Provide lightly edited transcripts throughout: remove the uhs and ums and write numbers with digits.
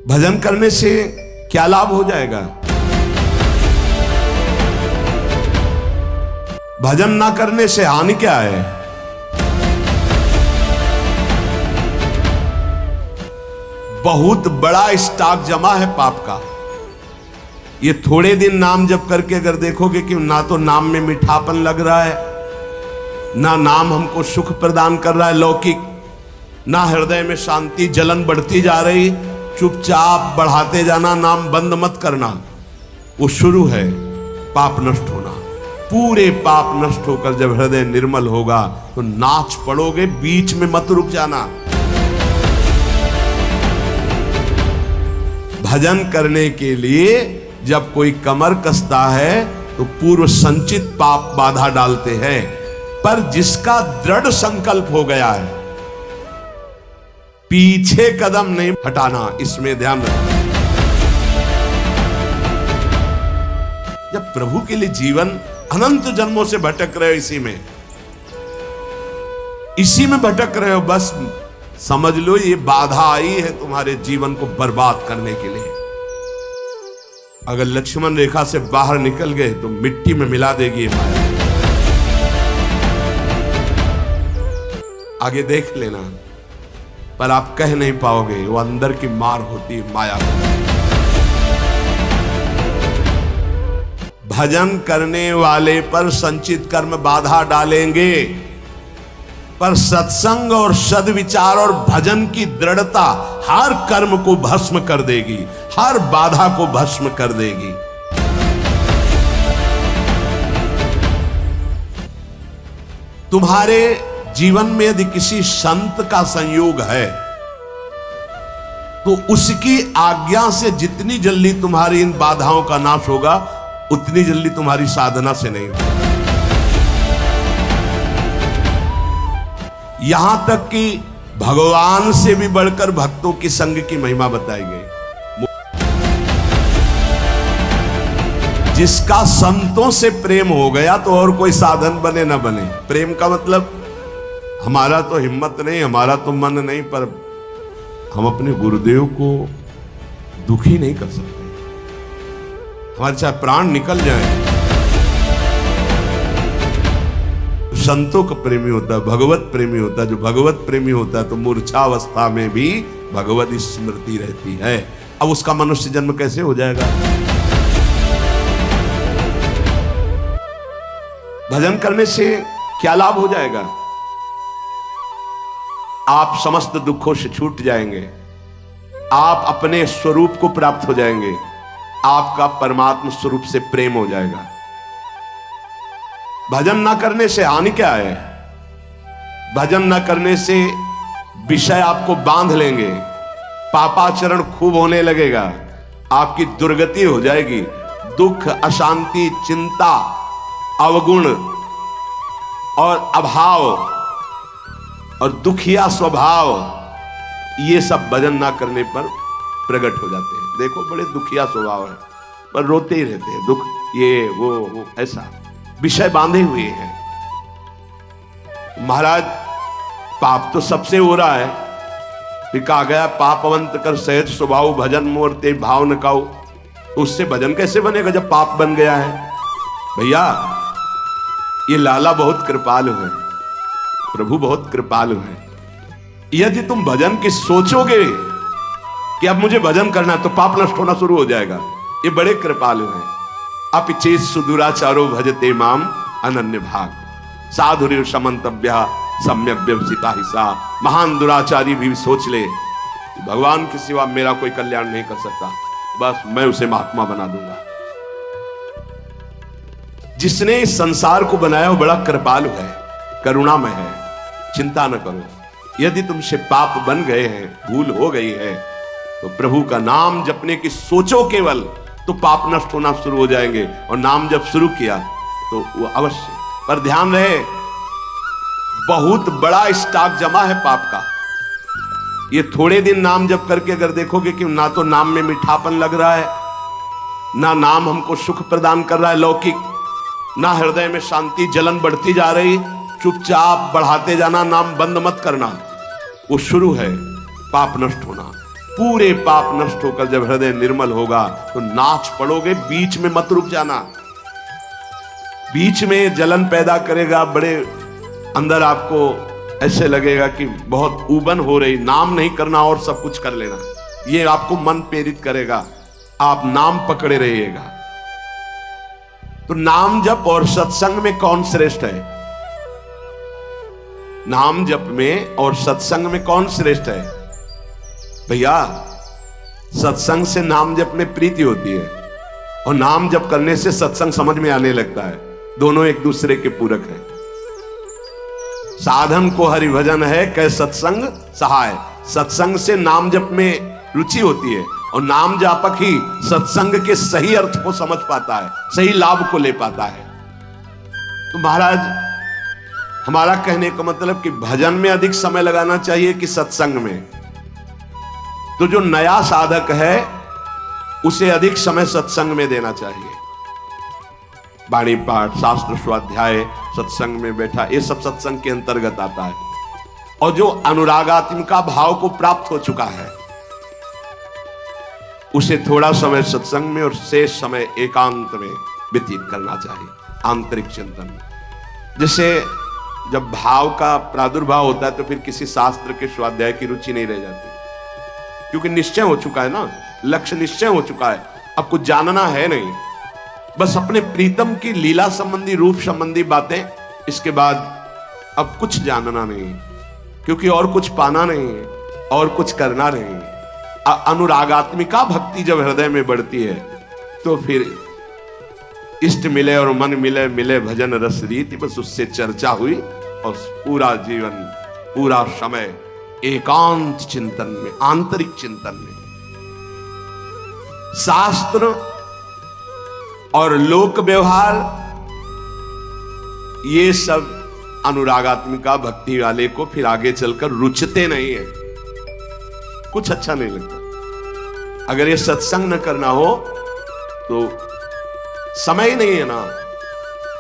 भजन करने से क्या लाभ हो जाएगा? भजन ना करने से हानि क्या है? बहुत बड़ा स्टॉक जमा है पाप का। ये थोड़े दिन नाम जप करके अगर देखोगे कि ना तो नाम में मीठापन लग रहा है, ना नाम हमको सुख प्रदान कर रहा है लौकिक, ना हृदय में शांति, जलन बढ़ती जा रही, चुपचाप बढ़ाते जाना, नाम बंद मत करना। वो शुरू है पाप नष्ट होना। पूरे पाप नष्ट होकर जब हृदय निर्मल होगा तो नाच पड़ोगे, बीच में मत रुक जाना। भजन करने के लिए जब कोई कमर कसता है तो पूर्व संचित पाप बाधा डालते हैं, पर जिसका दृढ़ संकल्प हो गया है पीछे कदम नहीं हटाना, इसमें ध्यान रखना। जब प्रभु के लिए जीवन अनंत जन्मों से भटक रहे हो, इसी में भटक रहे हो, बस समझ लो ये बाधा आई है तुम्हारे जीवन को बर्बाद करने के लिए। अगर लक्ष्मण रेखा से बाहर निकल गए तो मिट्टी में मिला देगी माया। आगे देख लेना, पर आप कह नहीं पाओगे, वो अंदर की मार होती है, माया। भजन करने वाले पर संचित कर्म बाधा डालेंगे, पर सत्संग और सद्विचार और भजन की दृढ़ता हर कर्म को भस्म कर देगी, हर बाधा को भस्म कर देगी। तुम्हारे जीवन में यदि किसी संत का संयोग है तो उसकी आज्ञा से जितनी जल्दी तुम्हारी इन बाधाओं का नाश होगा, उतनी जल्दी तुम्हारी साधना से नहीं होगा। यहां तक कि भगवान से भी बढ़कर भक्तों की संग की महिमा बताई गई। जिसका संतों से प्रेम हो गया तो और कोई साधन बने ना बने। प्रेम का मतलब हमारा तो हिम्मत नहीं, हमारा तो मन नहीं, पर हम अपने गुरुदेव को दुखी नहीं कर सकते। हमारे चाहे प्राण निकल जाए। संतों का प्रेमी होता है, भगवत प्रेमी होता है। जो भगवत प्रेमी होता है तो मूर्छावस्था में भी भगवत स्मृति रहती है। अब उसका मनुष्य जन्म कैसे हो जाएगा? भजन करने से क्या लाभ हो जाएगा? आप समस्त दुखों से छूट जाएंगे, आप अपने स्वरूप को प्राप्त हो जाएंगे, आपका परमात्मा स्वरूप से प्रेम हो जाएगा। भजन ना करने से हानि क्या है? भजन ना करने से विषय आपको बांध लेंगे, पापाचरण खूब होने लगेगा, आपकी दुर्गति हो जाएगी। दुख, अशांति, चिंता, अवगुण और अभाव और दुखिया स्वभाव, ये सब भजन ना करने पर प्रकट हो जाते हैं। देखो बड़े दुखिया स्वभाव है, पर रोते ही रहते हैं, दुख ये वो ऐसा विषय बांधे हुए हैं। महाराज पाप तो सबसे हो रहा है, फिर कहा गया पापवंत कर सहज स्वभाव, भजन मोर ते भाव न काऊ। तो उससे भजन कैसे बनेगा जब पाप बन गया है? भैया ये लाला बहुत कृपालु है, प्रभु बहुत कृपालु है। यदि तुम भजन की सोचोगे कि अब मुझे भजन करना है तो पाप नष्ट होना शुरू हो जाएगा। ये बड़े कृपालु हैं। अपिचेत सुदुराचारो भजते माम अनन्य भाग, साधुर समन्तव्य सम्यक व्यवसिता हिस्सा। महान दुराचारी भी सोच ले भगवान के सिवा मेरा कोई कल्याण नहीं कर सकता, बस मैं उसे महात्मा बना दूंगा। जिसने इस संसार को बनाया वो बड़ा कृपालु है, करुणामय है। चिंता न करो। यदि तुमसे पाप बन गए हैं, भूल हो गई है, तो प्रभु का नाम जपने की सोचो केवल, तो पाप नष्ट होना शुरू हो जाएंगे। और नाम जब शुरू किया तो वो अवश्य, पर ध्यान रहे बहुत बड़ा स्टॉक जमा है पाप का। ये थोड़े दिन नाम जप करके अगर देखोगे कि ना तो नाम में मीठापन लग रहा है, ना नाम हमको सुख प्रदान कर रहा है लौकिक, ना हृदय में शांति, जलन बढ़ती जा रही, चुपचाप बढ़ाते जाना, नाम बंद मत करना। वो शुरू है पाप नष्ट होना। पूरे पाप नष्ट होकर जब हृदय निर्मल होगा तो नाच पड़ोगे, बीच में मत रुक जाना। बीच में जलन पैदा करेगा, बड़े अंदर आपको ऐसे लगेगा कि बहुत ऊबन हो रही, नाम नहीं करना और सब कुछ कर लेना, ये आपको मन प्रेरित करेगा, आप नाम पकड़े रहिएगा। तो नाम जप और सत्संग में कौन श्रेष्ठ है? नाम जप में और सत्संग में कौन श्रेष्ठ है? भैया, सत्संग से नाम जप में प्रीति होती है और नाम जप करने से सत्संग समझ में आने लगता है। दोनों एक दूसरे के पूरक हैं। साधन को हरिभजन है, कह सत्संग सहाय। सत्संग से नाम जप में रुचि होती है और नाम जापक ही सत्संग के सही अर्थ को समझ पाता है, सही लाभ को ले पाता है। तो महाराज, हमारा कहने का मतलब कि भजन में अधिक समय लगाना चाहिए कि सत्संग में? तो जो नया साधक है उसे अधिक समय सत्संग में देना चाहिए। वाणी पाठ, शास्त्र स्वाध्याय, सत्संग में बैठा, ये सब सत्संग के अंतर्गत आता है। और जो अनुरागात्मिका भाव को प्राप्त हो चुका है उसे थोड़ा समय सत्संग में और शेष समय एकांत में व्यतीत करना चाहिए, आंतरिक चिंतन में। जैसे जब भाव का प्रादुर्भाव होता है तो फिर किसी शास्त्र के स्वाध्याय की रुचि नहीं रह जाती, क्योंकि निश्चय हो चुका है ना, लक्ष्य निश्चय हो चुका है, अब कुछ जानना है नहीं, बस अपने प्रीतम की लीला संबंधी, रूप संबंधी बातें, इसके बाद अब कुछ जानना नहीं, क्योंकि और कुछ पाना नहीं है, और कुछ करना नहीं। अनुरागात्मिका भक्ति जब हृदय में बढ़ती है तो फिर इष्ट मिले और मन मिले, मिले भजन रस रीति, बस उससे चर्चा हुई और पूरा जीवन, पूरा समय एकांत चिंतन में, आंतरिक चिंतन में। शास्त्र और लोक व्यवहार ये सब अनुरागात्मिका भक्ति वाले को फिर आगे चलकर रुचते नहीं है, कुछ अच्छा नहीं लगता। अगर ये सत्संग न करना हो तो समय ही नहीं है ना,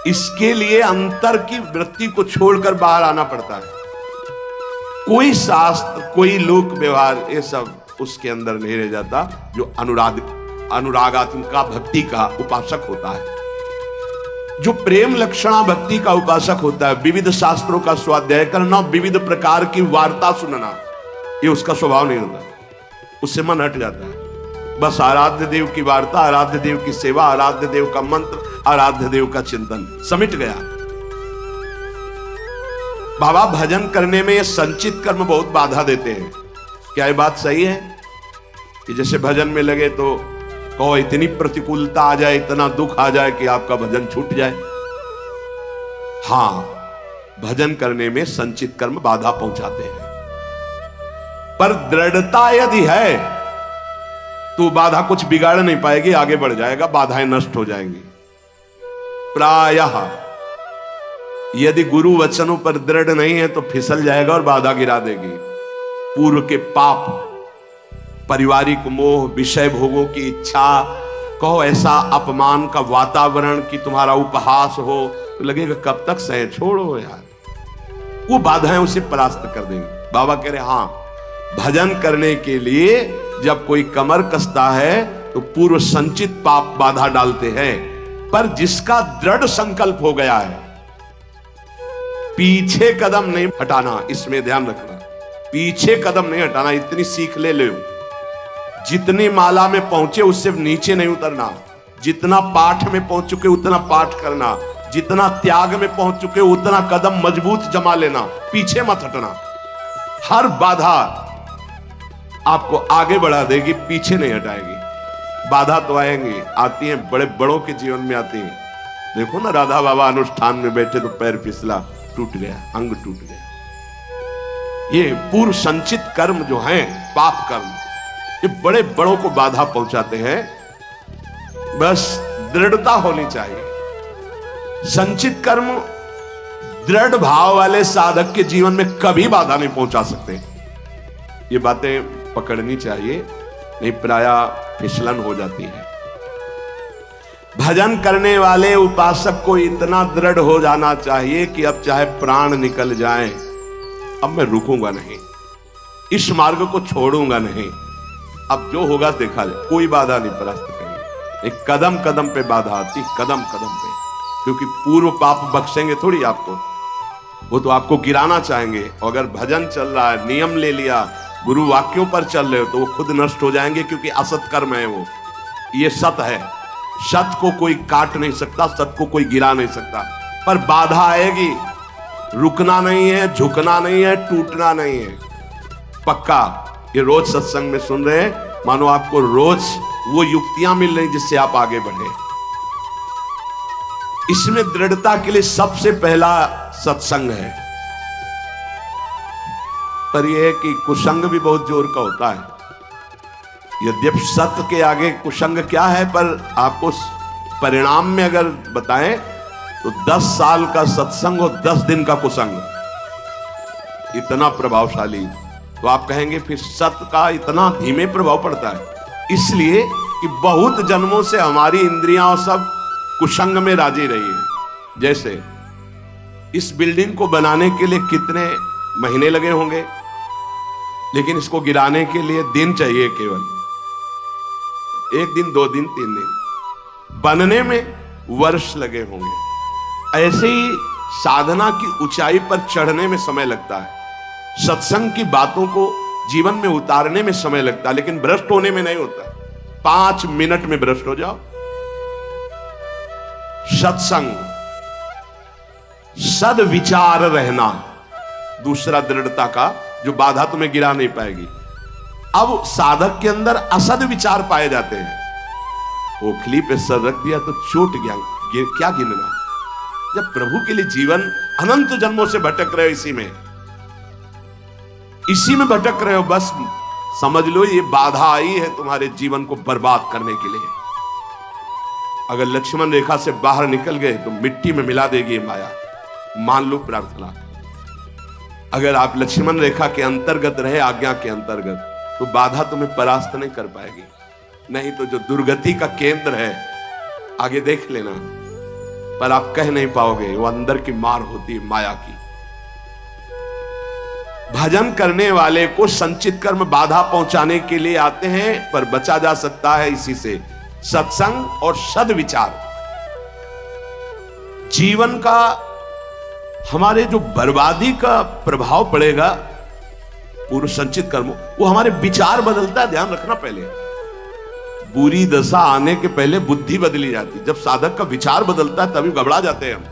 इसके लिए अंतर की वृत्ति को छोड़कर बाहर आना पड़ता है। कोई शास्त्र, कोई लोक व्यवहार, ये सब उसके अंदर नहीं रह जाता जो अनुरागात्मिका भक्ति का उपासक होता है। जो प्रेम लक्षणा भक्ति का उपासक होता है, विविध शास्त्रों का स्वाध्याय करना, विविध प्रकार की वार्ता सुनना, ये उसका स्वभाव नहीं होता, उससे मन हट जाता है। बस आराध्य देव की वार्ता, आराध्य देव की सेवा, आराध्य देव का मंत्र, आराध्य देव का चिंतन, समिट गया। बाबा भजन करने में ये संचित कर्म बहुत बाधा देते हैं। क्या ये बात सही है कि जैसे भजन में लगे तो कहो इतनी प्रतिकूलता आ जाए, इतना दुख आ जाए कि आपका भजन छूट जाए? हां, भजन करने में संचित कर्म बाधा पहुंचाते हैं, पर दृढ़ता यदि है तो बाधा कुछ बिगाड़ नहीं पाएगी, आगे बढ़ जाएगा, बाधाएं नष्ट हो जाएंगी। प्रायः यदि गुरु वचनों पर दृढ़ नहीं है तो फिसल जाएगा और बाधा गिरा देगी। पूर्व के पाप, पारिवारिक मोह, विषय भोगों की इच्छा, कहो ऐसा अपमान का वातावरण कि तुम्हारा उपहास हो, तो लगेगा कब तक सहे, छोड़ो यार, वो बाधाएं उसे परास्त कर देंगी। बाबा कह रहे हां, भजन करने के लिए जब कोई कमर कसता है तो पूर्व संचित पाप बाधा डालते हैं, पर जिसका दृढ़ संकल्प हो गया है, पीछे कदम नहीं हटाना, इसमें ध्यान रखना, पीछे कदम नहीं हटाना। इतनी सीख ले लो, जितनी माला में पहुंचे उससे नीचे नहीं उतरना, जितना पाठ में पहुंच चुके उतना पाठ करना, जितना त्याग में पहुंच चुके उतना कदम मजबूत जमा लेना, पीछे मत हटना। हर बाधा आपको आगे बढ़ा देगी, पीछे नहीं हटाएगी। बाधा तो आएंगी, आती हैं, बड़े बड़ों के जीवन में आती हैं। देखो ना, राधा बाबा अनुष्ठान में बैठे तो पैर फिसला, टूट गया, अंग टूट गया। ये पूर्व संचित कर्म जो हैं, पाप कर्म, ये बड़े बड़ों को बाधा पहुंचाते हैं। बस दृढ़ता होनी चाहिए। संचित कर्म दृढ़ भाव वाले साधक के जीवन में कभी बाधा नहीं पहुंचा सकते। ये बातें पकड़नी चाहिए, नहीं प्रायः फिसलन हो जाती है। भजन करने वाले उपासक को इतना दृढ़ हो जाना चाहिए कि अब चाहे प्राण निकल जाएं, अब मैं रुकूंगा नहीं, इस मार्ग को छोड़ूंगा नहीं। अब जो होगा देखा जाए, कोई बाधा नहीं परास्त करेंगे। एक कदम कदम पे बाधा आती, कदम कदम पे, क्योंकि पूर्व पाप बख्शेंगे थोड़ी आपको, वो तो आपको गिराना चाहेंगे। और अगर भजन चल रहा है, नियम ले लिया, गुरु वाक्यों पर चल रहे हो, तो वो खुद नष्ट हो जाएंगे, क्योंकि असत कर्म है वो। ये सत है, सत को कोई काट नहीं सकता, सत को कोई गिरा नहीं सकता, पर बाधा आएगी। रुकना नहीं है, झुकना नहीं है, टूटना नहीं है, पक्का। ये रोज सत्संग में सुन रहे हैं, मानो आपको रोज वो युक्तियां मिल रही जिससे आप आगे बढ़े। इसमें दृढ़ता के लिए सबसे पहला सत्संग है। पर यह है कि कुसंग भी बहुत जोर का होता है। यद्यपि सत्य के आगे कुसंग क्या है, पर आपको परिणाम में अगर बताएं तो 10 साल का सत्संग और 10 दिन का कुसंग, इतना प्रभावशाली। तो आप कहेंगे फिर सत्य का इतना धीमे प्रभाव पड़ता है, इसलिए कि बहुत जन्मों से हमारी इंद्रियां और सब कुसंग में राजी रही है। जैसे इस बिल्डिंग को बनाने के लिए कितने महीने लगे होंगे, लेकिन इसको गिराने के लिए दिन चाहिए, केवल 1 दिन, 2 दिन, 3 दिन। बनने में वर्ष लगे होंगे। ऐसे ही साधना की ऊंचाई पर चढ़ने में समय लगता है, सत्संग की बातों को जीवन में उतारने में समय लगता है, लेकिन भ्रष्ट होने में नहीं होता। 5 मिनट में भ्रष्ट हो जाओ। सत्संग, सद्विचार रहना, दूसरा दृढ़ता का, जो बाधा तुम्हें गिरा नहीं पाएगी। अब साधक के अंदर असद विचार पाए जाते हैं। ओखली पे सर रख दिया तो चोट गया, क्या गिनना। जब प्रभु के लिए जीवन अनंत जन्मों से भटक रहे हो, इसी में भटक रहे हो, बस समझ लो ये बाधा आई है तुम्हारे जीवन को बर्बाद करने के लिए। अगर लक्ष्मण रेखा से बाहर निकल गए तो मिट्टी में मिला देगी माया, मान लो प्रार्थना। अगर आप लक्ष्मण रेखा के अंतर्गत रहे, आज्ञा के अंतर्गत, तो बाधा तुम्हें परास्त नहीं कर पाएगी। नहीं तो जो दुर्गति का केंद्र है, आगे देख लेना, पर आप कह नहीं पाओगे, वो अंदर की मार होती है माया की। भजन करने वाले को संचित कर्म बाधा पहुंचाने के लिए आते हैं, पर बचा जा सकता है इसी से, सत्संग और सद्विचार। जीवन का हमारे जो बर्बादी का प्रभाव पड़ेगा पूर्व संचित कर्म, वो हमारे विचार बदलता है, ध्यान रखना। पहले बुरी दशा आने के पहले बुद्धि बदली जाती है। जब साधक का विचार बदलता है तभी घबरा जाते हैं हम,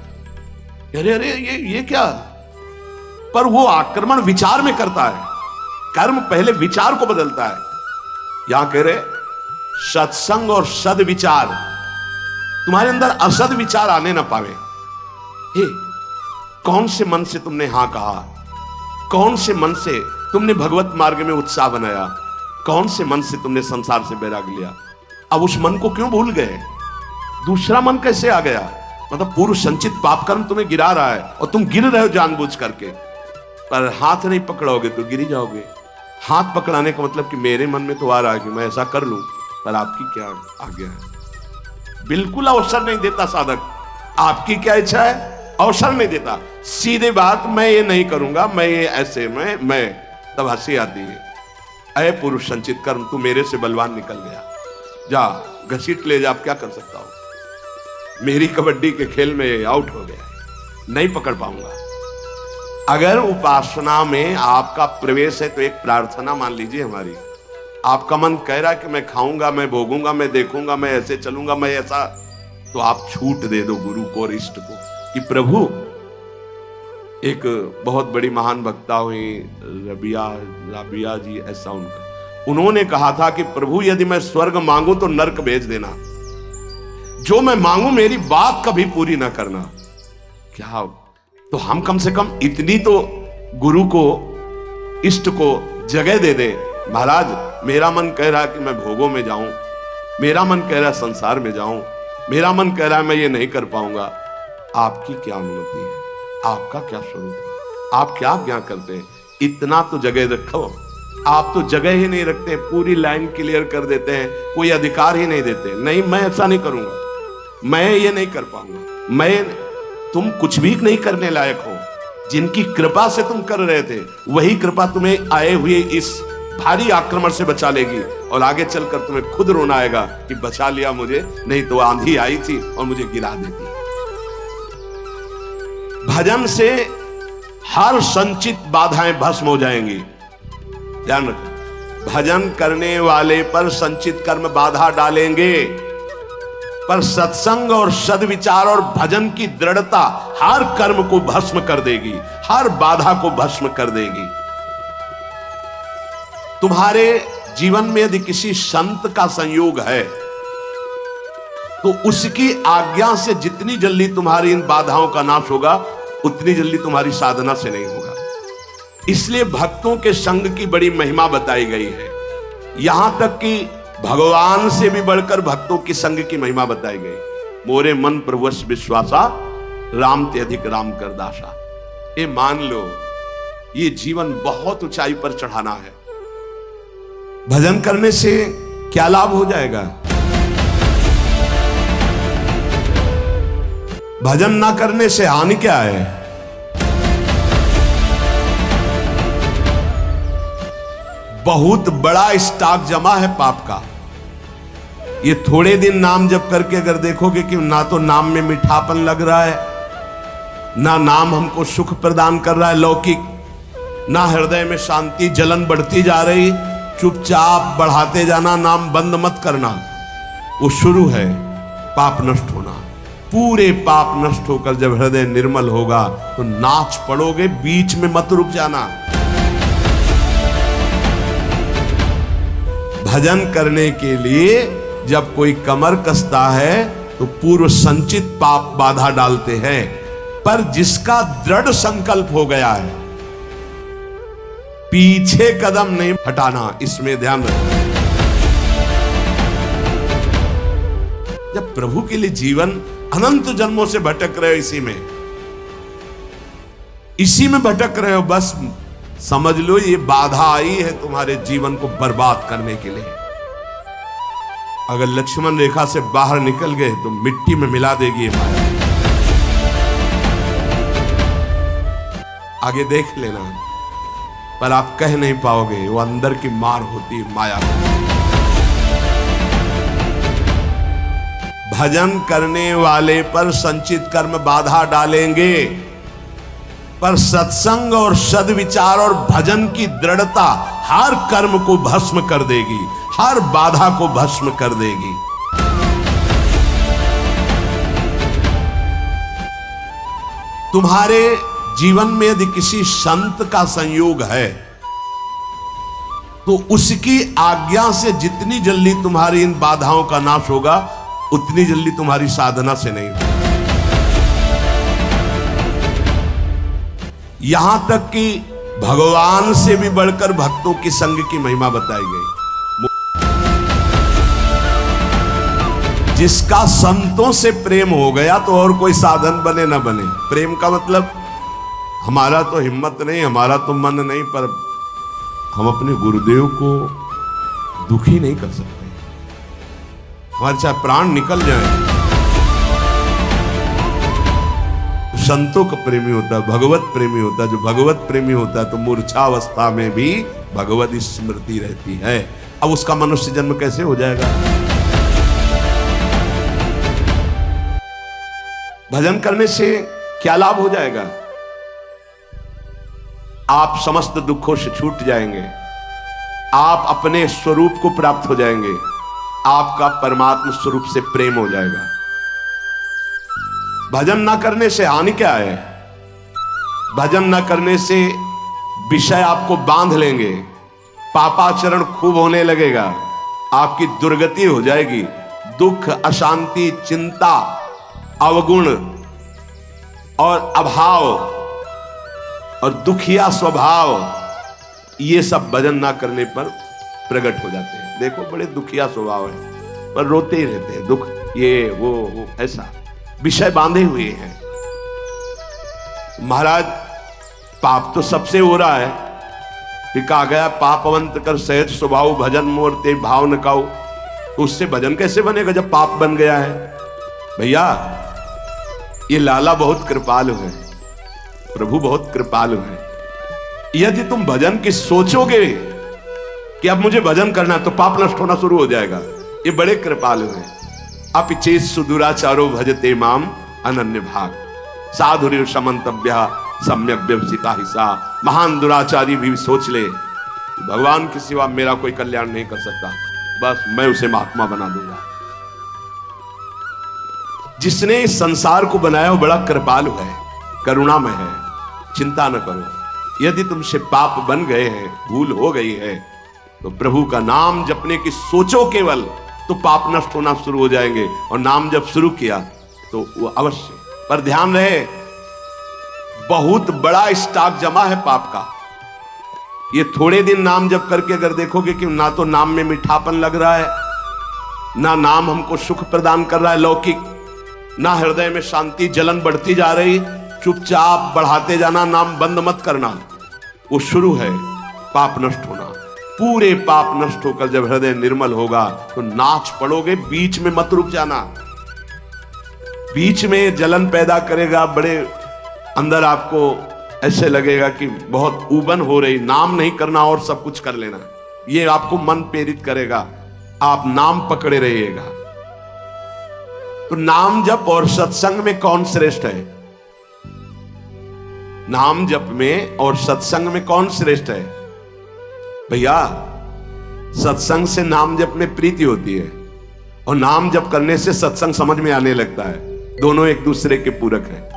अरे अरे ये क्या। पर वो आक्रमण विचार में करता है, कर्म पहले विचार को बदलता है। यहां कह रहे सत्संग और सद्विचार, तुम्हारे अंदर असद विचार आने ना पावे। हे, कौन से मन से तुमने हां कहा, कौन से मन से तुमने भगवत मार्ग में उत्साह बनाया, कौन से मन से तुमने संसार से बैराग लिया। अब उस मन को क्यों भूल गए, दूसरा मन कैसे आ गया। मतलब पूर्व संचित पाप कर्म तुम्हें गिरा रहा है और तुम गिर रहे हो जानबूझ करके, पर हाथ नहीं पकड़ोगे तो गिर जाओगे। हाथ पकड़ाने का मतलब कि मेरे मन में तो आ रहा है कि मैं ऐसा कर लूं, पर आपकी क्या आज्ञा है। बिल्कुल अवसर नहीं देता साधक, आपकी क्या इच्छा है अवसर नहीं देता। सीधे बात, मैं ये नहीं करूंगा, मैं ये ऐसे मैं तब हंसी आती है। अय पुरुष संचित कर्म, तू मेरे से बलवान निकल गया, जा घसीट ले जा, आप क्या कर सकता हूं। मेरी कबड्डी के खेल में आउट हो गया, नहीं पकड़ पाऊंगा। अगर उपासना में आपका प्रवेश है तो एक प्रार्थना मान लीजिए हमारी। आपका मन कह रहा है कि मैं खाऊंगा, मैं भोगूंगा, मैं देखूंगा, मैं ऐसे चलूंगा, मैं ऐसा, तो आप छूट दे दो गुरु को और इष्ट को कि प्रभु। एक बहुत बड़ी महान वक्ता हुई रबिया जी, ऐसा उनका, उन्होंने कहा था कि प्रभु यदि मैं स्वर्ग मांगू तो नरक भेज देना, जो मैं मांगू मेरी बात कभी पूरी ना करना। क्या, तो हम कम से कम इतनी तो गुरु को इष्ट को जगह दे दे। महाराज मेरा मन कह रहा है कि मैं भोगों में जाऊं, मेरा मन कह रहा है संसार में जाऊं, मेरा मन कह रहा है मैं ये नहीं कर पाऊंगा। आपकी क्या अनुमति है, आपका क्या स्वरूप है, आप क्या आज्ञा करते हैं, इतना तो जगह रखो। आप तो जगह ही नहीं रखते, पूरी लाइन क्लियर कर देते हैं, कोई अधिकार ही नहीं देते। नहीं, मैं ऐसा नहीं करूंगा, मैं ये नहीं कर पाऊंगा, मैं, तुम कुछ भी नहीं करने लायक हो। जिनकी कृपा से तुम कर रहे थे, वही कृपा तुम्हें आए हुए इस भारी आक्रमण से बचा लेगी और आगे चलकर तुम्हें खुद रोना आएगा कि बचा लिया मुझे, नहीं तो आंधी आई थी और मुझे गिरा देती। भजन से हर संचित बाधाएं भस्म हो जाएंगी। ध्यान रखो, भजन करने वाले पर संचित कर्म बाधा डालेंगे, पर सत्संग और सद्विचार और भजन की दृढ़ता हर कर्म को भस्म कर देगी, हर बाधा को भस्म कर देगी। तुम्हारे जीवन में यदि किसी संत का संयोग है तो उसकी आज्ञा से जितनी जल्दी तुम्हारी इन बाधाओं का नाश होगा, उतनी जल्दी तुम्हारी साधना से नहीं होगा। इसलिए भक्तों के संग की बड़ी महिमा बताई गई है। यहां तक कि भगवान से भी बढ़कर भक्तों की संग की महिमा बताई गई। मोरे मन प्रभुवश विश्वासा, राम ते अधिक राम कर दासा। ये मान लो, ये जीवन बहुत ऊंचाई पर चढ़ाना है। भजन करने से क्या लाभ हो जाएगा? भजन ना करने से हानि क्या है? बहुत बड़ा स्टॉक जमा है पाप का। ये थोड़े दिन नाम जप करके अगर देखोगे कि ना तो नाम में मीठापन लग रहा है, ना नाम हमको सुख प्रदान कर रहा है लौकिक, ना हृदय में शांति, जलन बढ़ती जा रही, चुपचाप बढ़ाते जाना, नाम बंद मत करना। वो शुरू है पाप नष्ट होना। पूरे पाप नष्ट होकर जब हृदय निर्मल होगा तो नाच पड़ोगे, बीच में मत रुक जाना। भजन करने के लिए जब कोई कमर कसता है तो पूर्व संचित पाप बाधा डालते हैं, पर जिसका दृढ़ संकल्प हो गया है, पीछे कदम नहीं हटाना, इसमें ध्यान रखना। जब प्रभु के लिए जीवन अनंत जन्मों से भटक रहे हो, इसी में भटक रहे हो, बस समझ लो ये बाधा आई है तुम्हारे जीवन को बर्बाद करने के लिए। अगर लक्ष्मण रेखा से बाहर निकल गए तो मिट्टी में मिला देगी माया। आगे देख लेना, पर आप कह नहीं पाओगे, वो अंदर की मार होती है माया। भजन करने वाले पर संचित कर्म बाधा डालेंगे, पर सत्संग और सद्विचार और भजन की दृढ़ता हर कर्म को भस्म कर देगी, हर बाधा को भस्म कर देगी। तुम्हारे जीवन में यदि किसी संत का संयोग है तो उसकी आज्ञा से जितनी जल्दी तुम्हारी इन बाधाओं का नाश होगा, उतनी जल्दी तुम्हारी साधना से नहीं होगा। यहां तक कि भगवान से भी बढ़कर भक्तों की संग की महिमा बताई गई। जिसका संतों से प्रेम हो गया तो और कोई साधन बने ना बने। प्रेम का मतलब हमारा तो हिम्मत नहीं, हमारा तो मन नहीं, पर हम अपने गुरुदेव को दुखी नहीं कर सकते। हमारे चाहे प्राण निकल जाए, संतों का प्रेमी होता है, भगवत प्रेमी होता है। जो भगवत प्रेमी होता है तो मूर्छावस्था में भी भगवत स्मृति रहती है। अब उसका मनुष्य जन्म कैसे हो जाएगा? भजन करने से क्या लाभ हो जाएगा? आप समस्त दुखों से छूट जाएंगे, आप अपने स्वरूप को प्राप्त हो जाएंगे, आपका परमात्मा स्वरूप से प्रेम हो जाएगा। भजन ना करने से हानि क्या है? भजन ना करने से विषय आपको बांध लेंगे, पापाचरण खूब होने लगेगा, आपकी दुर्गति हो जाएगी, दुख, अशांति, चिंता, अवगुण और अभाव और दुखिया स्वभाव, ये सब भजन ना करने पर प्रकट हो जाते हैं। देखो बड़े दुखिया स्वभाव है पर रोते ही रहते हैं, दुख ये वो ऐसा विषय बांधे हुए हैं। महाराज पाप तो सबसे हो रहा है, फिर कहा गया पापवंत कर सहज स्वभाव भजन मोर ते भाव न काऊ। तो उससे भजन कैसे बनेगा जब पाप बन गया है? भैया ये लाला बहुत कृपालु है, प्रभु बहुत कृपालु है। यदि तुम भजन की सोचोगे कि अब मुझे भजन करना है तो पाप नष्ट होना शुरू हो जाएगा। ये बड़े कृपालु हैं। अपिचेत सुदुराचारो भजते माम अनन्य भाग साधुर्य समन्तव्य सम्यक व्यवसिता हिस्सा। महान दुराचारी भी सोच ले भगवान के सिवा मेरा कोई कल्याण नहीं कर सकता, बस मैं उसे महात्मा बना दूंगा। जिसने इस संसार को बनाया वो बड़ा कृपालु है, करुणामय है। चिंता न करो, यदि तुमसे पाप बन गए हैं, भूल हो गई है, तो प्रभु का नाम जपने की सोचो केवल, तो पाप नष्ट होना शुरू हो जाएंगे। और नाम जब शुरू किया तो वो अवश्य, पर ध्यान रहे बहुत बड़ा स्टॉक जमा है पाप का। ये थोड़े दिन नाम जप करके अगर देखोगे कि ना तो नाम में मीठापन लग रहा है, ना नाम हमको सुख प्रदान कर रहा है लौकिक, ना हृदय में शांति, जलन बढ़ती जा रही, चुपचाप बढ़ाते जाना, नाम बंद मत करना। वो शुरू है पाप नष्ट होना। पूरे पाप नष्ट होकर जब हृदय निर्मल होगा तो नाच पड़ोगे, बीच में मत रुक जाना। बीच में जलन पैदा करेगा, बड़े अंदर आपको ऐसे लगेगा कि बहुत ऊबन हो रही, नाम नहीं करना और सब कुछ कर लेना, ये आपको मन प्रेरित करेगा, आप नाम पकड़े रहिएगा। तो नाम जप और सत्संग में कौन श्रेष्ठ है? नाम जप में और सत्संग में कौन श्रेष्ठ है? भैया सत्संग से नाम जप में प्रीति होती है और नाम जप करने से सत्संग समझ में आने लगता है। दोनों एक दूसरे के पूरक हैं।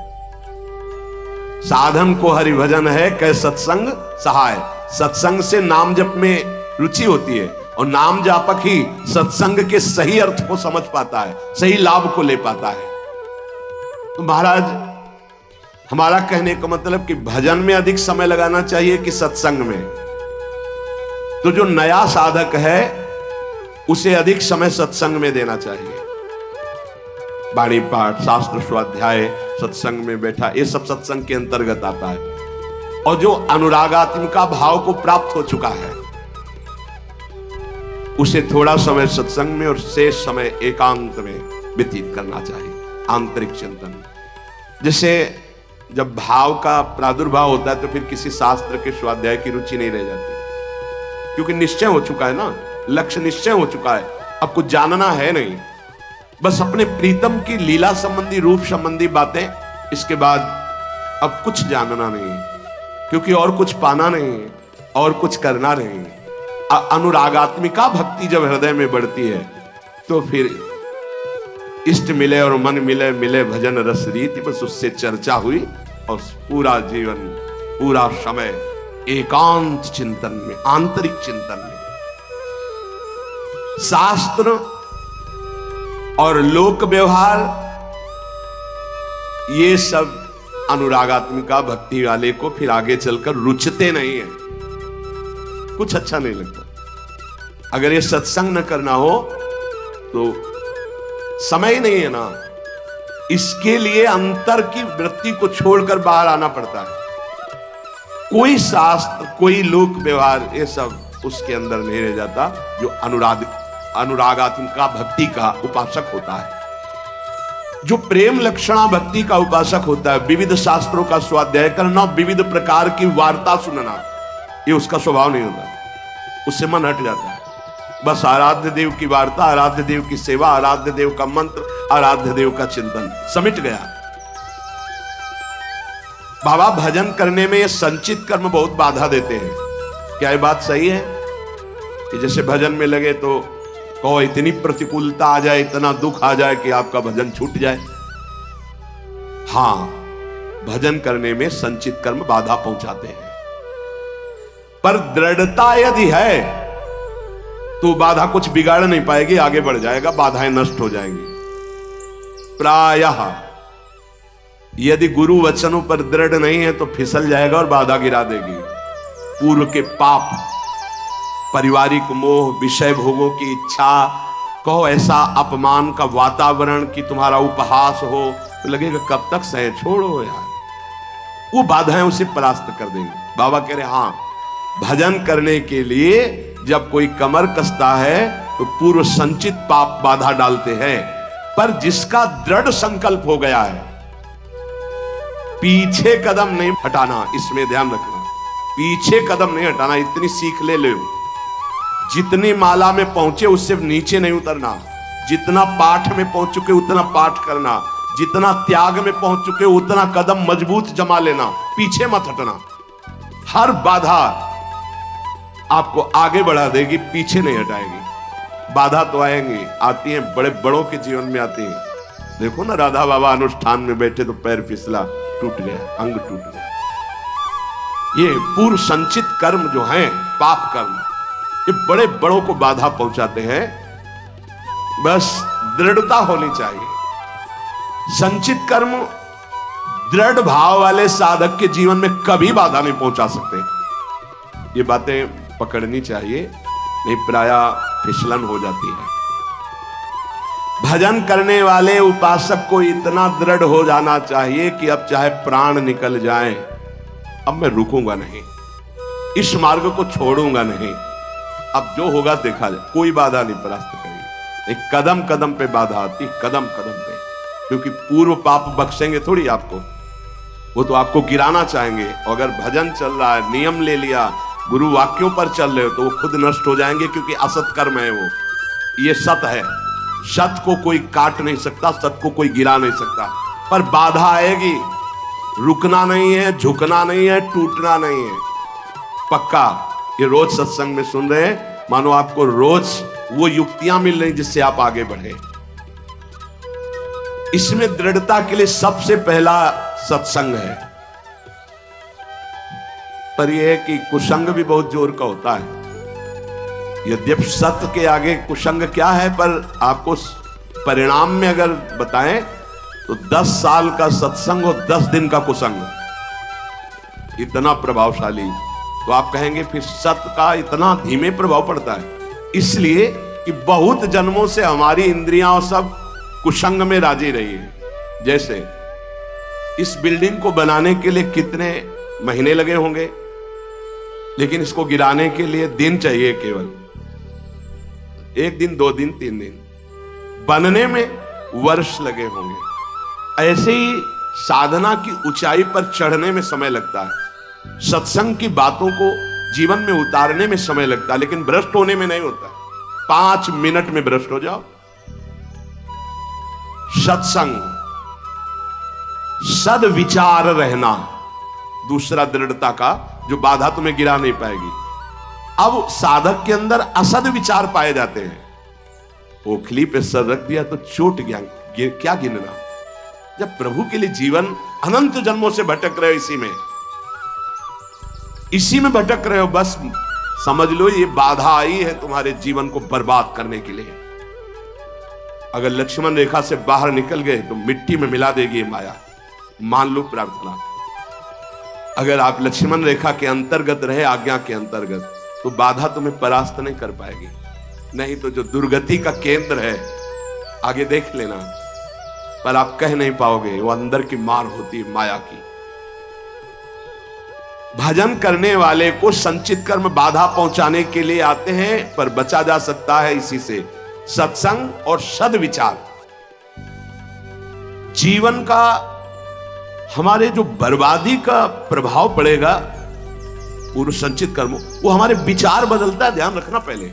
साधन को हरि भजन है कै सत्संग सहाय। सत्संग से नाम जप में रुचि होती है और नाम जापक ही सत्संग के सही अर्थ को समझ पाता है, सही लाभ को ले पाता है। तो महाराज हमारा कहने का मतलब कि भजन में अधिक समय लगाना चाहिए कि सत्संग में? तो जो नया साधक है उसे अधिक समय सत्संग में देना चाहिए। वाणी पाठ, शास्त्र स्वाध्याय, सत्संग में बैठा, ये सब सत्संग के अंतर्गत आता है। और जो अनुरागात्मिका भाव को प्राप्त हो चुका है उसे थोड़ा समय सत्संग में और शेष समय एकांत में व्यतीत करना चाहिए, आंतरिक चिंतन। जैसे जब भाव का प्रादुर्भाव होता है तो फिर किसी शास्त्र के स्वाध्याय की रुचि नहीं रह जाती, क्योंकि निश्चय हो चुका है ना, लक्ष्य निश्चय हो चुका है, अब कुछ जानना है नहीं, बस अपने प्रीतम की लीला संबंधी, रूप संबंधी बातें, इसके बाद अब कुछ जानना नहीं, क्योंकि और कुछ पाना नहीं, और कुछ करना नहीं। अनुरागात्मिका भक्ति जब हृदय में बढ़ती है तो फिर इष्ट मिले और मन मिले, मिले भजन रस रीति, बस उससे चर्चा हुई और पूरा जीवन, पूरा समय एकांत चिंतन में, आंतरिक चिंतन में। शास्त्र और लोक व्यवहार ये सब अनुरागात्मिका भक्ति वाले को फिर आगे चलकर रुचते नहीं है, कुछ अच्छा नहीं लगता। अगर ये सत्संग न करना हो तो समय ही नहीं है ना, इसके लिए अंतर की वृत्ति को छोड़कर बाहर आना पड़ता है। कोई शास्त्र, कोई लोक व्यवहार, ये सब उसके अंदर नहीं रह जाता जो अनुरागात्मिका भक्ति का उपासक होता है। जो प्रेम लक्षणा भक्ति का उपासक होता है, विविध शास्त्रों का स्वाध्याय करना, विविध प्रकार की वार्ता सुनना, ये उसका स्वभाव नहीं होता, उससे मन हट जाता है। बस आराध्य देव की वार्ता, आराध्य देव की सेवा, आराध्य देव का मंत्र, आराध्य देव का चिंतन, समिट गया। बाबा भजन करने में ये संचित कर्म बहुत बाधा देते हैं। क्या ये बात सही है कि जैसे भजन में लगे तो कहो इतनी प्रतिकूलता आ जाए, इतना दुख आ जाए कि आपका भजन छूट जाए? हां, भजन करने में संचित कर्म बाधा पहुंचाते हैं, पर दृढ़ता यदि है तो बाधा कुछ बिगाड़ नहीं पाएगी, आगे बढ़ जाएगा, बाधाएं नष्ट हो जाएंगी। प्रायः यदि गुरु वचनों पर दृढ़ नहीं है तो फिसल जाएगा और बाधा गिरा देगी। पूर्व के पाप, पारिवारिक मोह, विषय भोगों की इच्छा, कहो ऐसा अपमान का वातावरण कि तुम्हारा उपहास हो, तो लगेगा कब तक सहे, छोड़ो यार, वो बाधाएं उसे परास्त कर देंगी। बाबा कह रहे हां, भजन करने के लिए जब कोई कमर कसता है तो पूर्व संचित पाप बाधा डालते हैं, पर जिसका दृढ़ संकल्प हो गया है, पीछे कदम नहीं हटाना, इसमें ध्यान रखना, पीछे कदम नहीं हटाना, इतनी सीख ले लो जितनी माला में पहुंचे उससे नीचे नहीं उतरना, जितना पाठ में पहुंच चुके उतना पाठ करना, जितना त्याग में पहुंच चुके उतना कदम मजबूत जमा लेना, पीछे मत हटना। हर बाधा आपको आगे बढ़ा देगी, पीछे नहीं हटाएगी। बाधा तो आएंगी, आती हैं, बड़े बड़ों के जीवन में आती हैं। देखो ना, राधा बाबा अनुष्ठान में बैठे तो पैर फिसला, टूट गया, अंग टूट गया। ये पूर्व संचित कर्म जो हैं, पाप कर्म, ये बड़े बड़ों को बाधा पहुंचाते हैं। बस दृढ़ता होनी चाहिए। संचित कर्म दृढ़ भाव वाले साधक के जीवन में कभी बाधा नहीं पहुंचा सकते। ये बातें पकड़नी चाहिए, नहीं प्रायः फिसलन हो जाती है। भजन करने वाले उपासक को इतना दृढ़ हो जाना चाहिए कि अब चाहे प्राण निकल जाए, अब मैं रुकूंगा नहीं, इस मार्ग को छोड़ूंगा नहीं। अब जो होगा देखा जाए, कोई बाधा नहीं परास्त करेगी। एक कदम कदम पे बाधा आती, कदम कदम पे, क्योंकि पूर्व पाप बख्शेंगे थोड़ी आपको, वो तो आपको गिराना चाहेंगे। अगर भजन चल रहा है, नियम ले लिया, गुरु वाक्यों पर चल रहे हो, तो वो खुद नष्ट हो जाएंगे, क्योंकि असत कर्म है वो। ये सत है, सत को कोई काट नहीं सकता, सत को कोई गिरा नहीं सकता। पर बाधा आएगी, रुकना नहीं है, झुकना नहीं है, टूटना नहीं है, पक्का। ये रोज सत्संग में सुन रहे हैं, मानो आपको रोज वो युक्तियां मिल रही जिससे आप आगे बढ़े। इसमें दृढ़ता के लिए सबसे पहला सत्संग है। पर यह है कि कुसंग भी बहुत जोर का होता है। यद्यपि सत्य के आगे कुसंग क्या है, पर आपको परिणाम में अगर बताएं तो 10 साल का सत्संग और 10 दिन का कुसंग, इतना प्रभावशाली। तो आप कहेंगे फिर सत्य का इतना धीमे प्रभाव पड़ता है। इसलिए कि बहुत जन्मों से हमारी इंद्रियां सब कुसंग में राजी रही है। जैसे इस बिल्डिंग को बनाने के लिए कितने महीने लगे होंगे, लेकिन इसको गिराने के लिए दिन चाहिए, केवल 1 दिन, 2 दिन, 3 दिन। बनने में वर्ष लगे होंगे। ऐसे ही साधना की ऊंचाई पर चढ़ने में समय लगता है, सत्संग की बातों को जीवन में उतारने में समय लगता है, लेकिन भ्रष्ट होने में नहीं होता। 5 मिनट में भ्रष्ट हो जाओ। सत्संग, सद्विचार रहना, दूसरा दृढ़ता का, जो बाधा तुम्हें गिरा नहीं पाएगी। अब साधक के अंदर असद विचार पाए जाते हैं। ओखली पे सर रख दिया तो चोट गया, क्या गिनना। जब प्रभु के लिए जीवन अनंत जन्मों से भटक रहे हो, इसी में भटक रहे हो, बस समझ लो ये बाधा आई है तुम्हारे जीवन को बर्बाद करने के लिए। अगर लक्ष्मण रेखा से बाहर निकल गए तो मिट्टी में मिला देगी माया, मान लो प्रार्थना। अगर आप लक्ष्मण रेखा के अंतर्गत रहे, आज्ञा के अंतर्गत, तो बाधा तुम्हें परास्त नहीं कर पाएगी। नहीं तो जो दुर्गति का केंद्र है, आगे देख लेना, पर आप कह नहीं पाओगे, वो अंदर की मार होती है माया की। भजन करने वाले को संचित कर्म बाधा पहुंचाने के लिए आते हैं, पर बचा जा सकता है इसी से, सत्संग और सद्विचार। जीवन का हमारे जो बर्बादी का प्रभाव पड़ेगा पूर्व संचित कर्म, वो हमारे विचार बदलता है, ध्यान रखना। पहले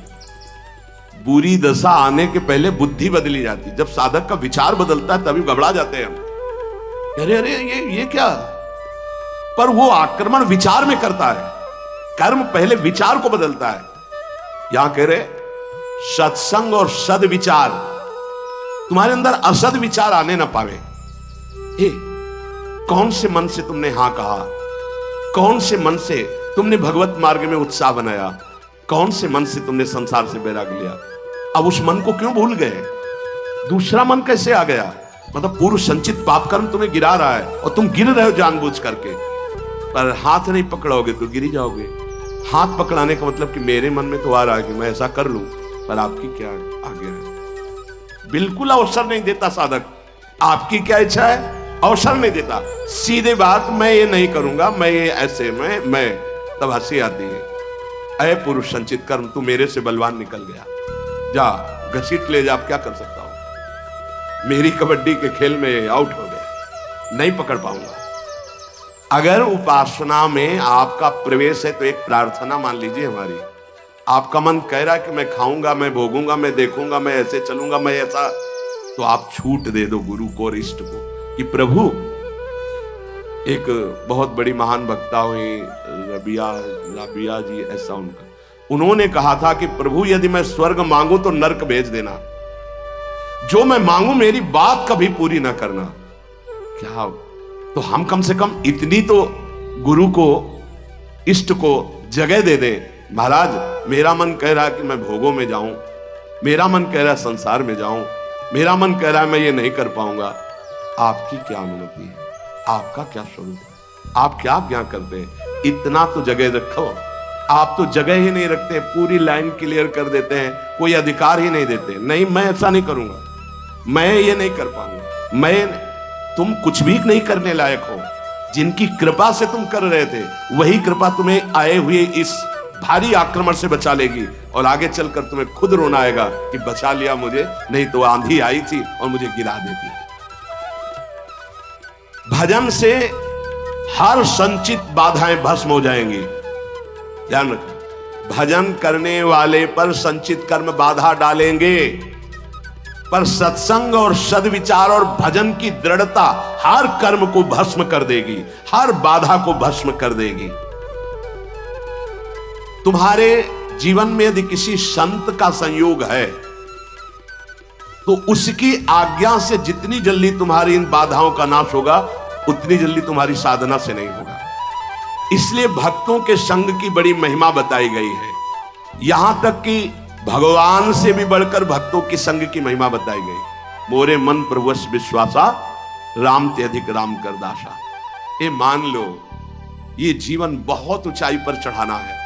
बुरी दशा आने के पहले बुद्धि बदली जाती है। जब साधक का विचार बदलता है तभी घबरा जाते हैं हम, अरे अरे ये क्या। पर वो आक्रमण विचार में करता है, कर्म पहले विचार को बदलता है। यहां कह रहे सत्संग और सद्विचार, तुम्हारे अंदर असद विचार आने ना पावे। कौन से मन से तुमने हां कहा, कौन से मन से तुमने भगवत मार्ग में उत्साह बनाया, कौन से मन से तुमने संसार से बैराग लिया। अब उस मन को क्यों भूल गए, दूसरा मन कैसे आ गया। मतलब पूर्व संचित पाप कर्म तुम्हें गिरा रहा है और तुम गिर रहे हो जानबूझ करके, पर हाथ नहीं पकड़ोगे तो गिर जाओगे। हाथ पकड़ाने का मतलब कि मेरे मन में तो आ रहा है कि मैं ऐसा कर लूं, पर आपकी क्या आज्ञा है। बिल्कुल अवसर नहीं देता साधक, आपकी क्या इच्छा है अवसर नहीं देता। सीधे बात, मैं ये नहीं करूंगा, मैं ये ऐसे मैं तब हंसी आती है। अय पुरुष संचित कर्म, तू मेरे से बलवान निकल गया, जा घसीट ले जा, क्या कर सकता हूं। मेरी कबड्डी के खेल में आउट हो गया, नहीं पकड़ पाऊंगा। अगर उपासना में आपका प्रवेश है तो एक प्रार्थना मान लीजिए हमारी, आपका मन कह रहा है कि मैं खाऊंगा, मैं भोगूंगा, मैं देखूंगा, मैं ऐसे चलूंगा, मैं ऐसा, तो आप छूट दे दो गुरु को और इष्ट को कि प्रभु। एक बहुत बड़ी महान वक्ता हुई रबिया जी, ऐसा उनका, उन्होंने कहा था कि प्रभु यदि मैं स्वर्ग मांगू तो नरक भेज देना, जो मैं मांगू मेरी बात कभी पूरी ना करना। क्या तो हम कम से कम इतनी तो गुरु को, इष्ट को जगह दे दें। महाराज मेरा मन कह रहा है कि मैं भोगों में जाऊं, मेरा मन कह रहा है संसार में जाऊं, मेरा मन कह रहा है मैं ये नहीं कर पाऊंगा। आपकी क्या अनुमति है, आपका क्या स्वरूप है, आप क्या आज्ञा करते हैं? इतना तो जगह रखो। आप तो जगह ही नहीं रखते, पूरी लाइन क्लियर कर देते हैं, कोई अधिकार ही नहीं देते। नहीं, मैं ऐसा नहीं करूंगा, मैं ये नहीं कर पाऊंगा, तुम कुछ भी नहीं करने लायक हो। जिनकी कृपा से तुम कर रहे थे वही कृपा तुम्हें आए हुए इस भारी आक्रमण से बचा लेगी, और आगे चलकर तुम्हें खुद रोना आएगा कि बचा लिया मुझे, नहीं तो आंधी आई थी और मुझे गिरा देती। भजन से हर संचित बाधाएं भस्म हो जाएंगी। ध्यान रखो, भजन करने वाले पर संचित कर्म बाधा डालेंगे, पर सत्संग और सद्विचार और भजन की दृढ़ता हर कर्म को भस्म कर देगी, हर बाधा को भस्म कर देगी। तुम्हारे जीवन में यदि किसी संत का संयोग है तो उसकी आज्ञा से जितनी जल्दी तुम्हारी इन बाधाओं का नाश होगा, उतनी जल्दी तुम्हारी साधना से नहीं होगा। इसलिए भक्तों के संग की बड़ी महिमा बताई गई है। यहां तक कि भगवान से भी बढ़कर भक्तों के संग की महिमा बताई गई। मोरे मन प्रभुवश विश्वासा, राम ते अधिक राम कर दासा। ये मान लो, ये जीवन बहुत ऊंचाई पर चढ़ाना है।